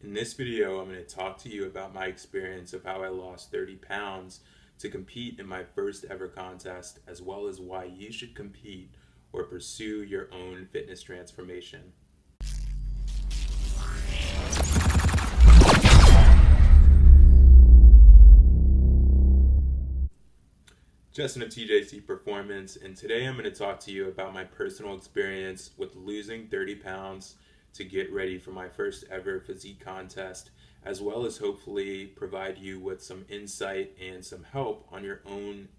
In this video, I'm going to talk to you about my experience of how I lost 30 pounds to compete in my first ever contest, as well as why you should compete or pursue your own fitness transformation. Justin of T.J.C. Performance, and today I'm going to talk to you about my personal experience with losing 30 pounds to get ready for my first ever physique contest, as well as hopefully provide you with some insight and some help on your own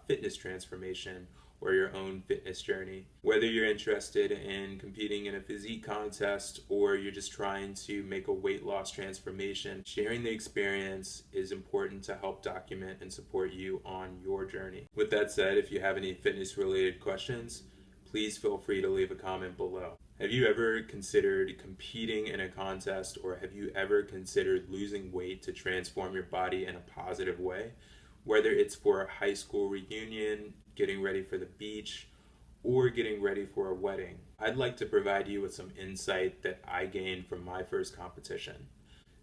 fitness transformation or your own fitness journey. Whether you're interested in competing in a physique contest or you're just trying to make a weight loss transformation, sharing the experience is important to help document and support you on your journey. With that said, if you have any fitness related questions, please feel free to leave a comment below. Have you ever considered competing in a contest, or have you ever considered losing weight to transform your body in a positive way? Whether it's for a high school reunion, getting ready for the beach, or getting ready for a wedding, I'd like to provide you with some insight that I gained from my first competition.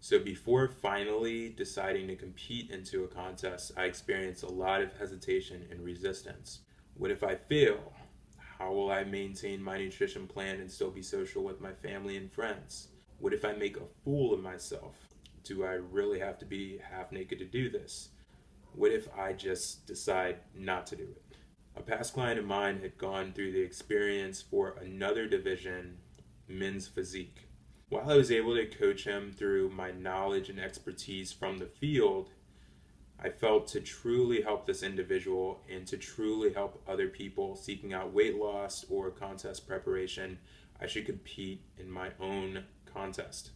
So before finally deciding to compete into a contest, I experienced a lot of hesitation and resistance. What if I fail? How will I maintain my nutrition plan and still be social with my family and friends? What if I make a fool of myself? Do I really have to be half naked to do this? What if I just decide not to do it? A past client of mine had gone through the experience for another division, men's physique. While I was able to coach him through my knowledge and expertise from the field, I felt to truly help this individual and to truly help other people seeking out weight loss or contest preparation, I should compete in my own contest.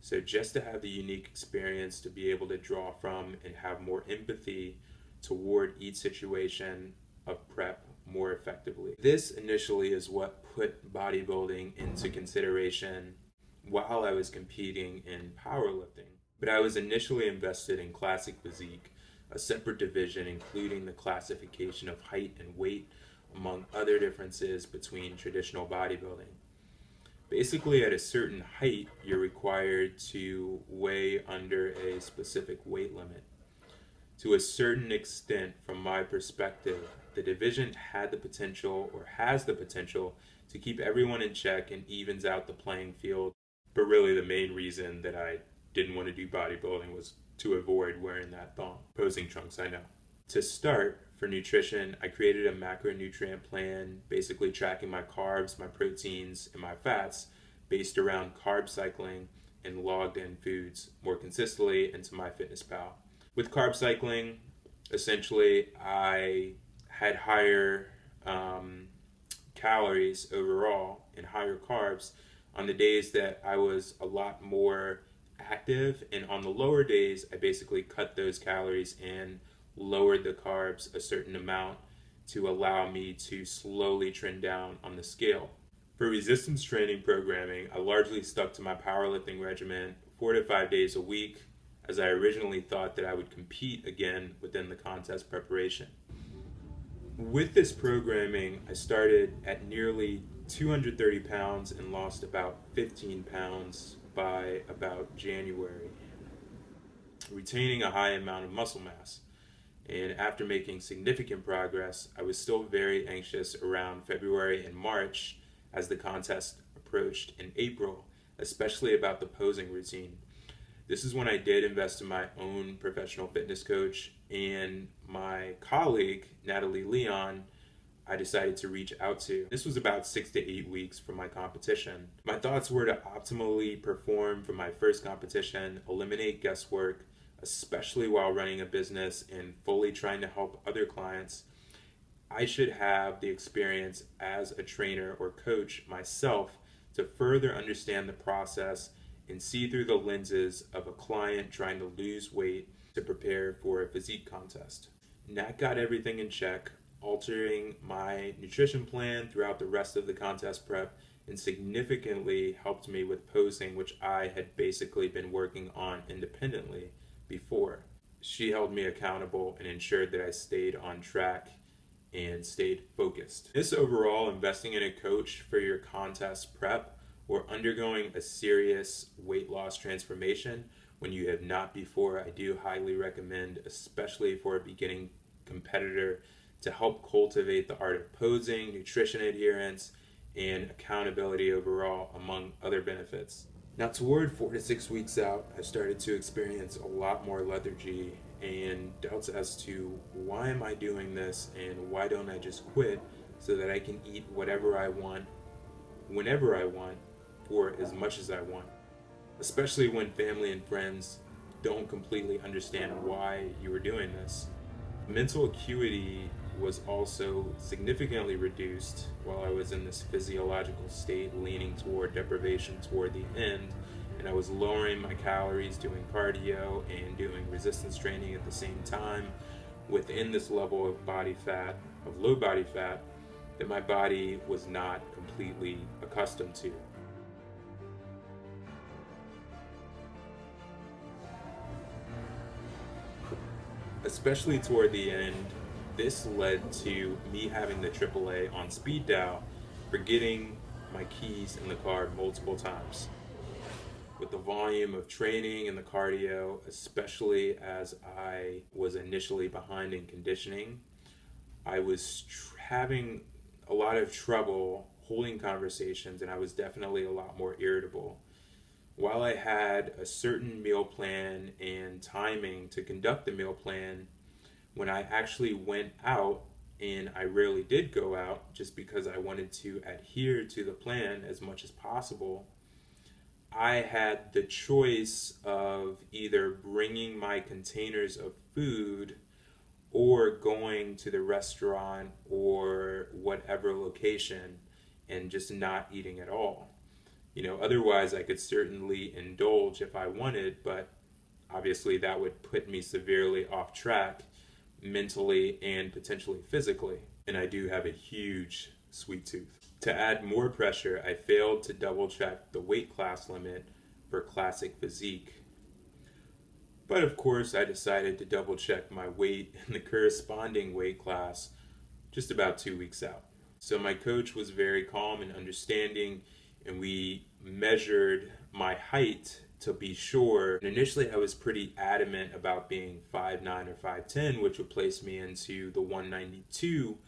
So just to have the unique experience to be able to draw from and have more empathy toward each situation of prep more effectively. This initially is what put bodybuilding into consideration while I was competing in powerlifting. But I was initially invested in classic physique, a separate division including the classification of height and weight, among other differences between traditional bodybuilding. Basically, at a certain height, you're required to weigh under a specific weight limit. To a certain extent, from my perspective, the division had the potential, or has the potential, to keep everyone in check and evens out the playing field. But really, the main reason that I didn't want to do bodybuilding was to avoid wearing that thong. Posing trunks, I know. To start, for nutrition, I created a macronutrient plan, basically tracking my carbs, my proteins, and my fats based around carb cycling and logged in foods more consistently into MyFitnessPal. With carb cycling, essentially, I had higher calories overall and higher carbs on the days that I was a lot more active, and on the lower days, I basically cut those calories and lowered the carbs a certain amount to allow me to slowly trend down on the scale. For resistance training programming, I largely stuck to my powerlifting regimen 4 to 5 days a week, as I originally thought that I would compete again within the contest preparation. With this programming, I started at nearly 230 pounds and lost about 15 pounds by about January, retaining a high amount of muscle mass. And after making significant progress, I was still very anxious around February and March as the contest approached in April, especially about the posing routine. This is when I did invest in my own professional fitness coach, and my colleague, Natalie Leon, I decided to reach out to. This was about 6 to 8 weeks from my competition. My thoughts were to optimally perform for my first competition, eliminate guesswork, especially while running a business and fully trying to help other clients. I should have the experience as a trainer or coach myself to further understand the process and see through the lenses of a client trying to lose weight to prepare for a physique contest. And that got everything in check, altering my nutrition plan throughout the rest of the contest prep, and significantly helped me with posing, which I had basically been working on independently before. She held me accountable and ensured that I stayed on track and stayed focused. This overall, investing in a coach for your contest prep or undergoing a serious weight loss transformation when you have not before, I do highly recommend, especially for a beginning competitor, to help cultivate the art of posing, nutrition adherence, and accountability overall, among other benefits. Now, toward 4 to 6 weeks out, I started to experience a lot more lethargy and doubts as to why am I doing this and why don't I just quit so that I can eat whatever I want, whenever I want, for as much as I want. Especially when family and friends don't completely understand why you were doing this. Mental acuity was also significantly reduced while I was in this physiological state, leaning toward deprivation toward the end, and I was lowering my calories, doing cardio and doing resistance training at the same time within this level of body fat, of low body fat, that my body was not completely accustomed to. Especially toward the end, this led to me having the AAA on speed dial, forgetting my keys in the car multiple times. With the volume of training and the cardio, especially as I was initially behind in conditioning, I was having a lot of trouble holding conversations, and I was definitely a lot more irritable. While I had a certain meal plan and timing to conduct the meal plan, when I actually went out, and I rarely did go out just because I wanted to adhere to the plan as much as possible, I had the choice of either bringing my containers of food or going to the restaurant or whatever location and just not eating at all. Otherwise I could certainly indulge if I wanted, but obviously that would put me severely off track mentally and potentially physically. And I do have a huge sweet tooth. To add more pressure, I failed to double check the weight class limit for classic physique. But of course, I decided to double check my weight in the corresponding weight class just about 2 weeks out. So my coach was very calm and understanding, and we measured my height to be sure. And initially, I was pretty adamant about being 5'9" or 5'10", which would place me into the 192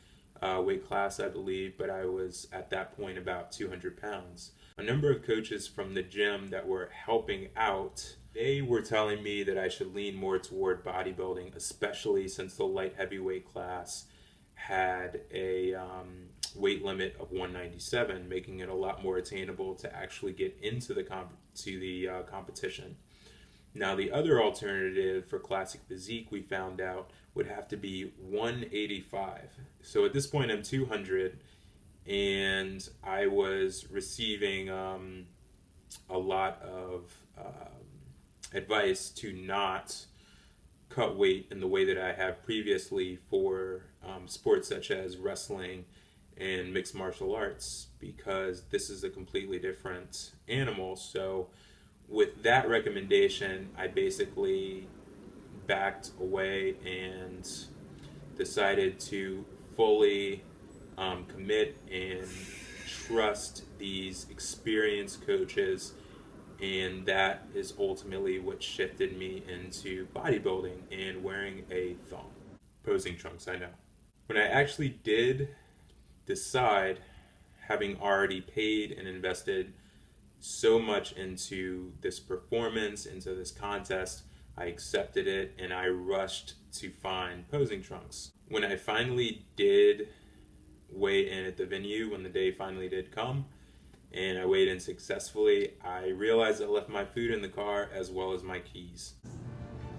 weight class, I believe, but I was at that point about 200 pounds. A number of coaches from the gym that were helping out, they were telling me that I should lean more toward bodybuilding, especially since the light heavyweight class had a weight limit of 197, making it a lot more attainable to actually get into the competition. Now, the other alternative for classic physique, we found out, would have to be 185. So at this point, I'm 200, and I was receiving a lot of advice to not cut weight in the way that I have previously for sports such as wrestling and mixed martial arts, because this is a completely different animal. So with that recommendation, I basically backed away and decided to fully commit and trust these experienced coaches, and that is ultimately what shifted me into bodybuilding and wearing a thong. Posing trunks, I know. When I actually did decide, having already paid and invested so much into this performance, into this contest, I accepted it and I rushed to find posing trunks. When I finally did weigh in at the venue, when the day finally did come, and I weighed in successfully, I realized I left my food in the car as well as my keys.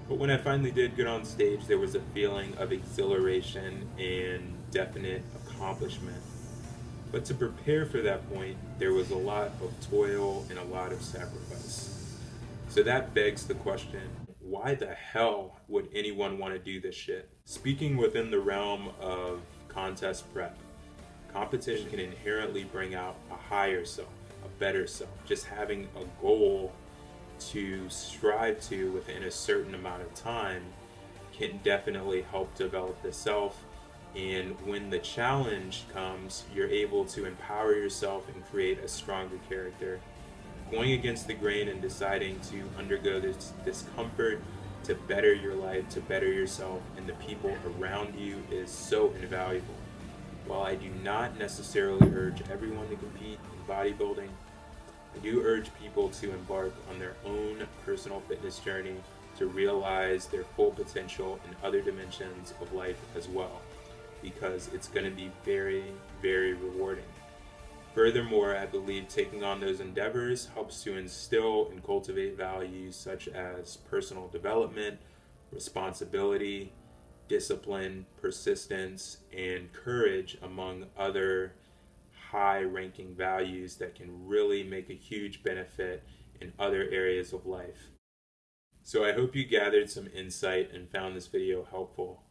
But when I finally did get on stage, there was a feeling of exhilaration and definite accomplishment. But to prepare for that point, there was a lot of toil and a lot of sacrifice. So that begs the question, why the hell would anyone want to do this shit? Speaking within the realm of contest prep, competition can inherently bring out a higher self, a better self. Just having a goal to strive to within a certain amount of time can definitely help develop the self. And when the challenge comes, you're able to empower yourself and create a stronger character. going against the grain and deciding to undergo this discomfort to better your life, to better yourself and the people around you is so invaluable. While I do not necessarily urge everyone to compete in bodybuilding, I do urge people to embark on their own personal fitness journey to realize their full potential in other dimensions of life as well, because it's going to be very, very rewarding. Furthermore, I believe taking on those endeavors helps to instill and cultivate values such as personal development, responsibility, discipline, persistence, and courage, among other high ranking values that can really make a huge benefit in other areas of life. So I hope you gathered some insight and found this video helpful.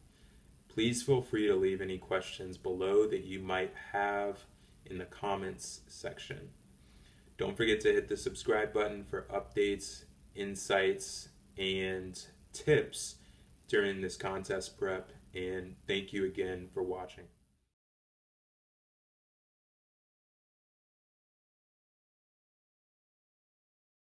Please feel free to leave any questions below that you might have in the comments section. Don't forget to hit the subscribe button for updates, insights, and tips during this contest prep. And thank you again for watching.